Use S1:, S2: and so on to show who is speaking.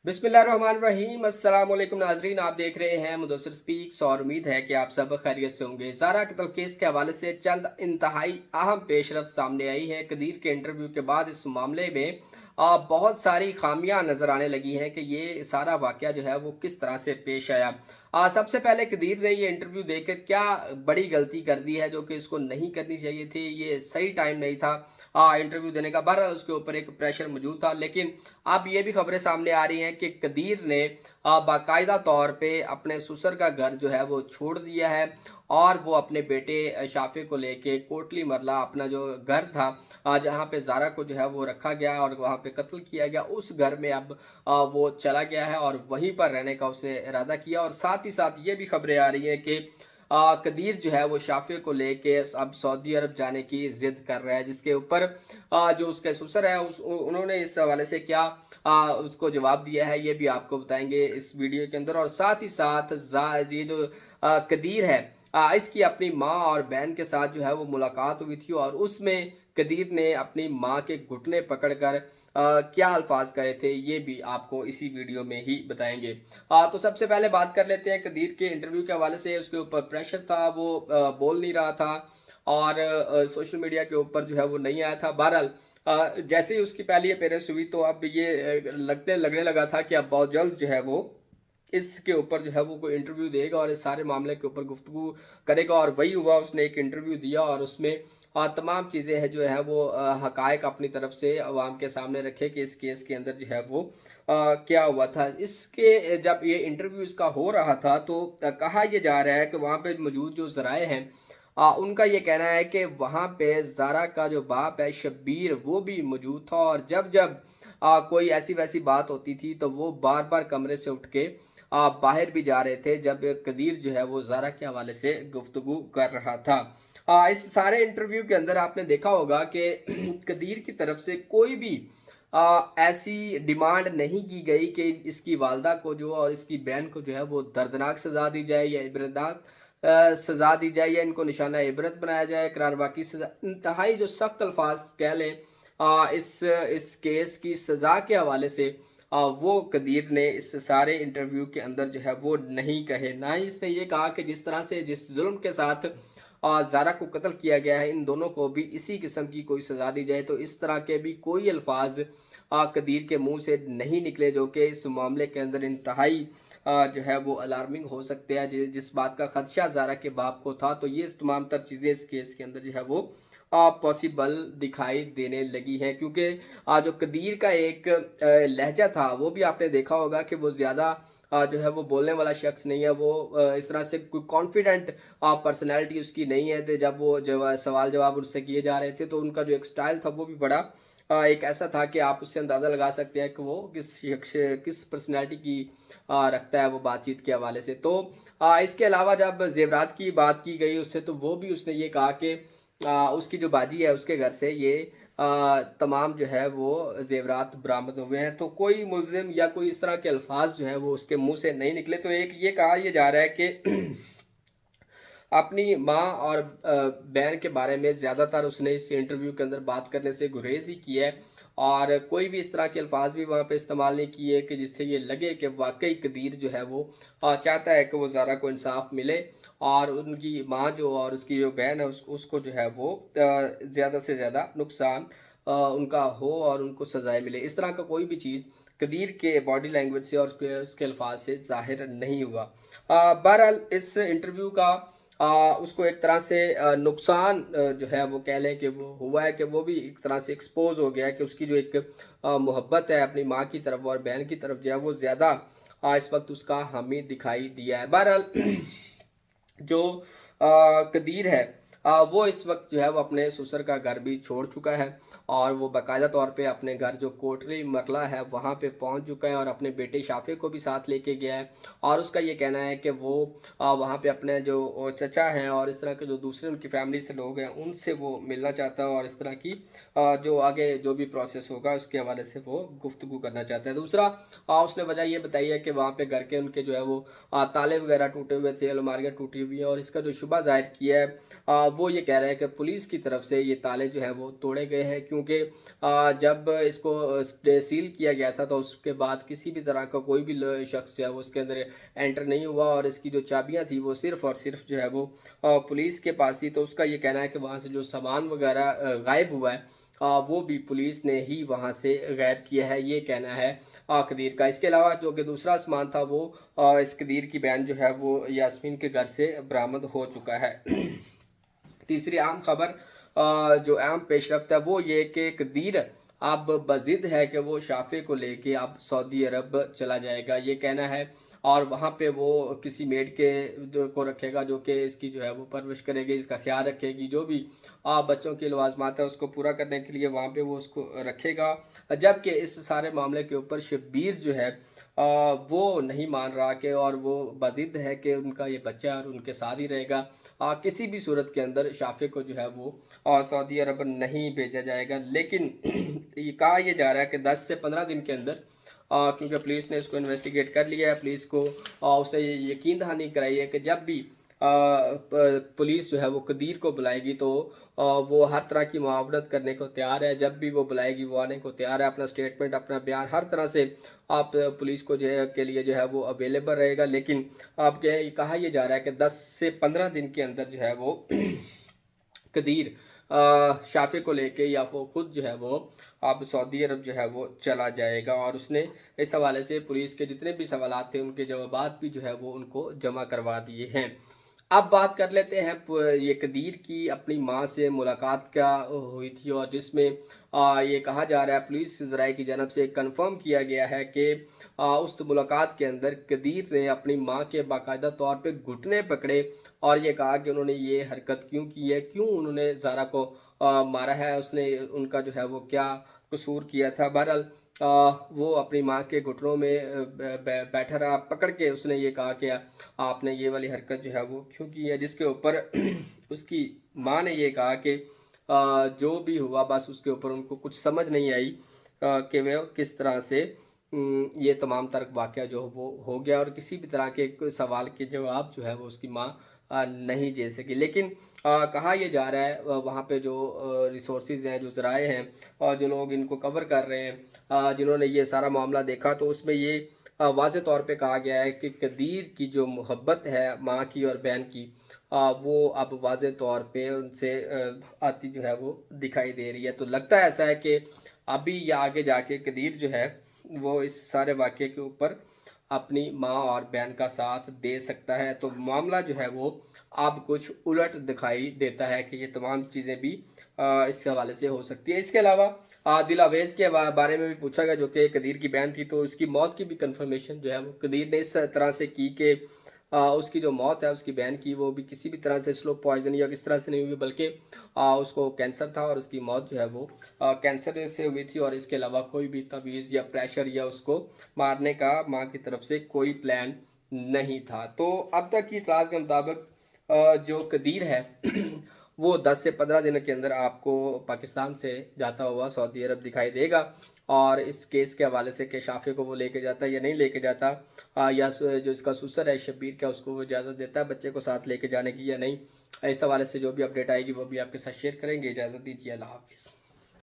S1: बिस्मिल्लाहिर्रहमानिर्रहीम। अस्सलाम वालेकुम नाजरीन, आप देख रहे हैं मुदस्सिर स्पीक्स और उम्मीद है कि आप सब खैरियत से होंगे। ज़ारा कत्ल केस के हवाले से चंद इंतहाई अहम पेशरफ्त सामने आई है। कदीर के इंटरव्यू के बाद इस मामले में बहुत सारी खामियां नज़र आने लगी हैं कि ये सारा वाक़या जो है वो किस तरह से पेश आया। सबसे पहले कदीर ने ये इंटरव्यू देकर क्या बड़ी गलती कर दी है जो कि इसको नहीं करनी चाहिए थी। ये सही टाइम नहीं था इंटरव्यू देने का। बहरहाल उसके ऊपर एक प्रेशर मौजूद था, लेकिन अब ये भी खबरें सामने आ रही हैं कि कदीर ने बाकायदा तौर पे अपने ससुर का घर जो है वो छोड़ दिया है और वो अपने बेटे शाफे को लेके कोटली मरला अपना जो घर था जहाँ पे ज़ारा को जो है वो रखा गया और वहाँ पे कत्ल किया गया, उस घर में अब वो चला गया है और वहीं पर रहने का उसने इरादा किया। और साथ ही साथ ये भी खबरें आ रही हैं कि कदीर जो है वो शाफे को लेके अब सऊदी अरब जाने की जिद कर रहा है, जिसके ऊपर जो उसके ससुर है उन्होंने इस हवाले से क्या उसको जवाब दिया है ये भी आपको बताएंगे इस वीडियो के अंदर। और साथ ही साथ ये जो कदीर है इसकी अपनी माँ और बहन के साथ जो है वो मुलाकात हुई थी और उसमें कदीर ने अपनी माँ के घुटने पकड़कर क्या अल्फाज कहे थे ये भी आपको इसी वीडियो में ही बताएंगे। तो सबसे पहले बात कर लेते हैं कदीर के इंटरव्यू के हवाले से। उसके ऊपर प्रेशर था, वो बोल नहीं रहा था और सोशल मीडिया के ऊपर जो है वो नहीं आया था। बहरहाल जैसे ही उसकी पहली अपीयरेंस हुई तो अब ये लगने लगा था कि अब बहुत जल्द जो है वो इसके ऊपर जो है वो कोई इंटरव्यू देगा और इस सारे मामले के ऊपर गुफ्तगू करेगा। और वही हुआ, उसने एक इंटरव्यू दिया और उसमें तमाम चीज़ें हैं जो है वो हकायक अपनी तरफ से अवाम के सामने रखे कि इस केस के अंदर जो है वो क्या हुआ था। इसके जब ये इंटरव्यू इसका हो रहा था तो कहा यह जा रहा है कि वहाँ पे मौजूद जो ज़राए हैं उनका ये कहना है कि वहाँ पे ज़ारा का जो बाप है शब्बीर वो भी मौजूद था और जब जब कोई ऐसी वैसी बात होती थी तो वो बार बार कमरे से उठ के बाहर भी जा रहे थे जब कदीर जो है वो ज़ारा के हवाले से गुफ्तगू कर रहा था। इस सारे इंटरव्यू के अंदर आपने देखा होगा कि कदीर की तरफ से कोई भी ऐसी डिमांड नहीं की गई कि इसकी वालदा को जो और इसकी बहन को जो है वो दर्दनाक सज़ा दी जाए या इबरतनाक सज़ा दी जाए या इनको निशाना इबरत बनाया जाए, करार बाकी सज़ा। इंतहाई जो सख्त अल्फाज कह लें इस केस की सज़ा के हवाले से वो कदीर ने इस सारे इंटरव्यू के अंदर जो है वो नहीं कहे। ना ही इसने ये कहा कि जिस तरह से जिस जुल्म के साथ ज़ारा को कत्ल किया गया है इन दोनों को भी इसी किस्म की कोई सज़ा दी जाए। तो इस तरह के भी कोई अल्फाज कदीर के मुंह से नहीं निकले जो कि इस मामले के अंदर इंतहाई जो है वो अलार्मिंग हो सकते हैं। जिस बात का खदशा ज़ारा के बाप को था तो ये तमाम तर चीज़ें इस केस के अंदर जो है वो पॉसिबल दिखाई देने लगी हैं, क्योंकि जो कदीर का एक लहजा था वो भी आपने देखा होगा कि वो ज़्यादा जो है वो बोलने वाला शख्स नहीं है। वो इस तरह से कोई कॉन्फिडेंट पर्सनैलिटी उसकी नहीं है। तो जब वो सवाल जवाब उससे किए जा रहे थे तो उनका जो एक स्टाइल था वो भी बड़ा एक ऐसा था कि आप उससे अंदाज़ा लगा सकते हैं कि वो किस पर्सनैलिटी की रखता है वो बातचीत के हवाले से। तो इसके अलावा जब जेवरात की बात की गई उससे तो वो भी उसने ये कहा कि उसकी जो बाजी है उसके घर से ये तमाम जो है वो जेवरात बरामद हुए हैं। तो कोई मुलजिम या कोई इस तरह के अल्फाज जो है वो उसके मुंह से नहीं निकले। तो एक ये कहा यह जा रहा है कि अपनी माँ और बहन के बारे में ज़्यादातर उसने इस इंटरव्यू के अंदर बात करने से गुरेज ही की है और कोई भी इस तरह के अल्फाज भी वहाँ पे इस्तेमाल नहीं किए कि जिससे ये लगे कि वाकई कदीर जो है वो चाहता है कि वो ज़ारा को इंसाफ मिले और उनकी माँ जो और उसकी जो बहन है उसको जो है वो ज़्यादा से ज़्यादा नुकसान उनका हो और उनको सजाएं मिले। इस तरह का कोई भी चीज़ कदीर के बॉडी लैंग्वेज से और उसके अल्फाज से ज़ाहिर नहीं हुआ। बहरहाल इस इंटरव्यू का उसको एक तरह से नुकसान जो है वो कह लें कि वो हुआ है कि वो भी एक तरह से एक्सपोज हो गया है कि उसकी जो एक मोहब्बत है अपनी माँ की तरफ और बहन की तरफ जो है वो ज़्यादा इस वक्त उसका हमें दिखाई दिया है। बहरहाल जो कदीर है वो इस वक्त जो है वो अपने ससुर का घर भी छोड़ चुका है और वो बाकायदा तौर पे अपने घर जो कोटली मरला है वहाँ पे पहुँच चुका है और अपने बेटे शाफे को भी साथ लेके गया है। और उसका ये कहना है कि वो वहाँ पे अपने जो चचा हैं और इस तरह के जो दूसरे उनकी फैमिली से लोग हैं उनसे वो मिलना चाहता है और इस तरह की जो आगे जो भी प्रोसेस होगा उसके हवाले से वो गुफ्तगू करना चाहता है। दूसरा उसने वजह ये बताई है कि वहाँ पे घर के उनके जो है वो ताले वगैरह टूटे हुए थे, अलमारियाँ टूटी हुई हैं और इसका जो शुबा ज़ाहिर किया है وہ یہ کہہ رہے ہیں کہ پولیس کی طرف سے یہ تالے جو ہیں وہ توڑے گئے ہیں، کیونکہ جب اس کو سیل کیا گیا تھا تو اس کے بعد کسی بھی طرح کا کوئی بھی شخص جو ہے وہ اس کے اندر انٹر نہیں ہوا، اور اس کی جو چابیاں تھی وہ صرف اور صرف جو ہے وہ پولیس کے پاس تھی۔ تو اس کا یہ کہنا ہے کہ وہاں سے جو سامان وغیرہ غائب ہوا ہے وہ بھی پولیس نے ہی وہاں سے غائب کیا ہے، یہ کہنا ہے قدیر کا۔ اس کے علاوہ جو کہ دوسرا سامان تھا وہ اس قدیر کی بہن جو ہے وہ یاسمین کے گھر سے برآمد ہو چکا ہے۔ تیسری اہم خبر جو اہم پیش رفت ہے وہ یہ کہ قدیر اب بضد ہے کہ وہ شافع کو لے کے اب سعودی عرب چلا جائے گا، یہ کہنا ہے، اور وہاں پہ وہ کسی میڈ کو رکھے گا جو کہ اس کی جو ہے وہ پرورش کرے گی، اس کا خیال رکھے گی، جو بھی بچوں کی لوازمات ہے اس کو پورا کرنے کے لیے وہاں پہ وہ اس کو رکھے گا۔ جبکہ اس سارے معاملے کے اوپر شبیر جو ہے وہ نہیں مان رہا کہ، اور وہ بضد ہے کہ ان کا یہ بچہ اور ان کے ساتھ ہی رہے گا، کسی بھی صورت کے اندر شافع کو جو ہے وہ سعودی عرب نہیں بھیجا جائے گا۔ لیکن یہ کہا یہ جا رہا ہے کہ 10 سے 15 دن کے اندر، کیونکہ پولیس نے اس کو انویسٹیگیٹ کر لیا ہے، پولیس کو اس نے یہ یقین دہانی کرائی ہے کہ جب بھی پولیس جو ہے وہ قدیر کو بلائے گی تو وہ ہر طرح کی معاونت کرنے کو تیار ہے، جب بھی وہ بلائے گی وہ آنے کو تیار ہے، اپنا سٹیٹمنٹ، اپنا بیان ہر طرح سے آپ پولیس کو جو ہے کے لیے جو ہے وہ اویلیبل رہے گا۔ لیکن آپ کہا یہ جا رہا ہے کہ 10 سے 15 دن کے اندر جو ہے وہ قدیر شافع کو لے کے یا وہ خود جو ہے وہ اب سعودی عرب جو ہے وہ چلا جائے گا، اور اس نے اس حوالے سے پولیس کے جتنے بھی سوالات تھے ان کے جوابات بھی جو ہے وہ ان کو جمع کروا دیے ہیں۔ اب بات کر لیتے ہیں یہ قدیر کی اپنی ماں سے ملاقات کیا ہوئی تھی، اور جس میں یہ کہا جا رہا ہے پولیس ذرائع کی جانب سے کنفرم کیا گیا ہے کہ اس ملاقات کے اندر قدیر نے اپنی ماں کے باقاعدہ طور پہ گھٹنے پکڑے اور یہ کہا کہ انہوں نے یہ حرکت کیوں کی ہے، کیوں انہوں نے زارا کو مارا ہے، اس نے ان کا جو ہے وہ کیا قصور کیا تھا۔ بہرحال وہ اپنی ماں کے گھٹنوں میں بیٹھا رہا، پکڑ کے اس نے یہ کہا کہ آپ نے یہ والی حرکت جو ہے وہ کیوں کی ہے، جس کے اوپر اس کی ماں نے یہ کہا کہ جو بھی ہوا بس اس کے اوپر ان کو کچھ سمجھ نہیں آئی کہ وہ کس طرح سے یہ تمام تر واقعہ جو وہ ہو گیا، اور کسی بھی طرح کے سوال کے جواب جو ہے وہ اس کی ماں نہیں دے سکی۔ لیکن کہا یہ جا رہا ہے وہاں پہ جو ریسورسز ہیں، جو ذرائع ہیں، اور جو لوگ ان کو کور کر رہے ہیں، جنہوں نے یہ سارا معاملہ دیکھا، تو اس میں یہ واضح طور پہ کہا گیا ہے کہ قدیر کی جو محبت ہے ماں کی اور بہن کی، وہ اب واضح طور پہ ان سے آتی جو ہے وہ دکھائی دے رہی ہے۔ تو لگتا ہے ایسا ہے کہ ابھی یا آگے جا کے قدیر جو ہے وہ اس سارے واقعے کے اوپر اپنی ماں اور بہن کا ساتھ دے سکتا ہے۔ تو معاملہ جو ہے وہ اب کچھ الٹ دکھائی دیتا ہے کہ یہ تمام چیزیں بھی اس کے حوالے سے ہو سکتی ہے۔ اس کے علاوہ دل اویس کے بارے میں بھی پوچھا گیا، جو کہ قدیر کی بہن تھی، تو اس کی موت کی بھی کنفرمیشن جو ہے وہ قدیر نے اس طرح سے کی کہ اس کی جو موت ہے اس کی بہن کی، وہ بھی کسی بھی طرح سے سلو پوائزن یا کس طرح سے نہیں ہوئی، بلکہ اس کو کینسر تھا اور اس کی موت جو ہے وہ کینسر سے ہوئی تھی، اور اس کے علاوہ کوئی بھی تعویذ یا پریشر یا اس کو مارنے کا ماں کی طرف سے کوئی پلان نہیں تھا۔ تو اب تک کی اطلاعات کے مطابق جو قدیر ہے وہ 10 سے 15 دن کے اندر آپ کو پاکستان سے جاتا ہوا سعودی عرب دکھائی دے گا، اور اس کیس کے حوالے سے کہ شافع کو وہ لے کے جاتا ہے یا نہیں لے کے جاتا، یا جو اس کا سسر ہے شبیر، کیا اس کو وہ اجازت دیتا ہے بچے کو ساتھ لے کے جانے کی یا نہیں، اس حوالے سے جو بھی اپڈیٹ آئے گی وہ بھی آپ کے ساتھ شیئر کریں گے۔ اجازت دیجیے، اللہ حافظ۔